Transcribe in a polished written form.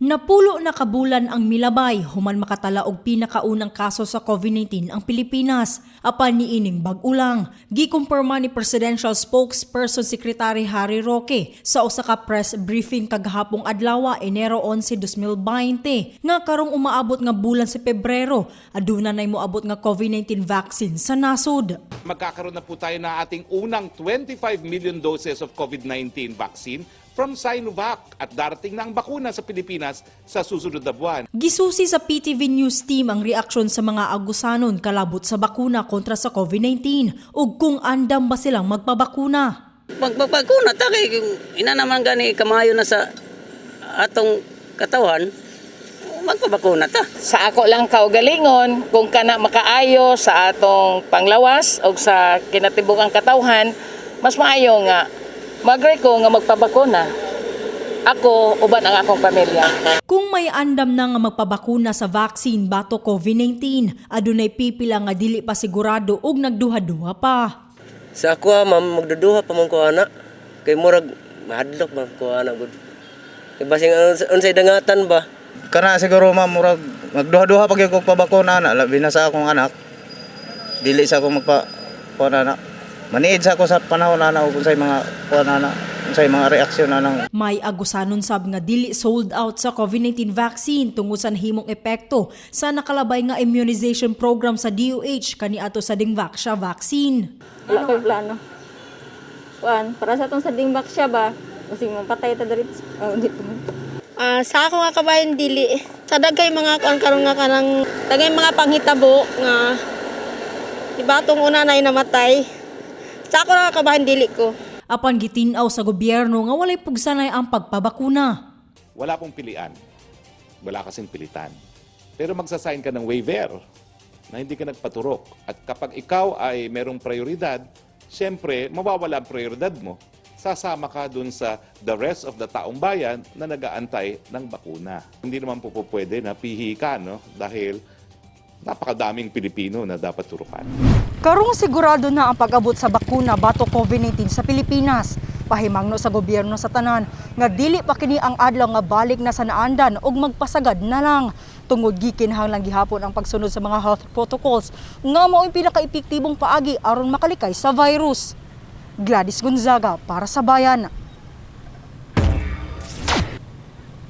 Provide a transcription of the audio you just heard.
Napulo na kabulan ang milabay, human makatala og pinakaunang kaso sa COVID-19 ang Pilipinas. Apan niining bag-ulang, gikumpirma ni Presidential Spokesperson Secretary Harry Roque sa usa ka press briefing kagahapong adlaw, Enero 11, 2020, nga karong umaabot nga bulan sa Pebrero, aduna nay moabot nga COVID-19 vaccine sa nasod. Magkakaroon na po tayo na ating unang 25 million doses of COVID-19 vaccine from Sinovac at darating na ang bakuna sa Pilipinas sa susunod na buwan. Gisusi sa PTV News Team ang reaksyon sa mga agusanon kalabot sa bakuna kontra sa COVID-19 ug kung andam ba silang magpabakuna. Magpabakuna ta kay ina naman gani kamayo na sa atong katawan, magpabakuna ta. Sa ako lang kaugalingon, kung kana makaayo sa atong panglawas o sa kinatibukang katawhan, mas maayo nga mag-agree ko nga magpabakuna. Ako, uban ang akong pamilya. Kung may andam na nga magpabakuna sa vaccine bato COVID-19, adunay pipila nga dili pa sigurado ug nagduha-duha pa. Sa ako ma'am magduduha pa man ko ana. Kay murag mahadlok man ko ana gud. Kay basing unsay dangatan ba? Kana siguro ma'am murag magduha-duha pag ko pabakuna na labi na sa akong anak. Dili sa ako magpa na. Maniid sa ako sa panahon na unsay mga unsay mga reaksyon na. May agusanon sab nga dili sold out sa COVID-19 vaccine tungod sa himong epekto sa nakalabay nga immunization program sa DOH kaniadto sa Dingvaxia vaccine. Wala ko'y plano. Para sa itong sa Dingvaxia ba, kasi mapatay ta dito. Sa ako nga kabayan dili. Sa dagay mga karon nga kanang dagay mga panghitabo nga ibatong una nay namatay. Sa ako nga kabayan dili ko. Apan gitinaw sa gobyerno nga walay pugsanay ang pagpabakuna. Wala pong pilian. Wala kasing pilitan. Pero magsasign ka ng waiver na hindi ka nagpaturok. At kapag ikaw ay merong prioridad, siyempre mawawala ang prioridad mo. Sasama ka dun sa the rest of the taong bayan na nag-aantay ng bakuna. Hindi naman po pwede na pihi ka, no? Dahil napakadaming Pilipino na dapat turukan. Karong sigurado na ang pag-abot sa bakuna bato COVID-19 sa Pilipinas. Pahimangno sa gobyerno sa tanan nga dili pa kini ang adlaw nga balik na sa naandan ug magpasagad na lang. Tungod gikinahanglan gihapon ang pagsunod sa mga health protocols nga mao'y pinaka-epektibong paagi aron makalikay sa virus. Gladys Gonzaga para sa Bayan.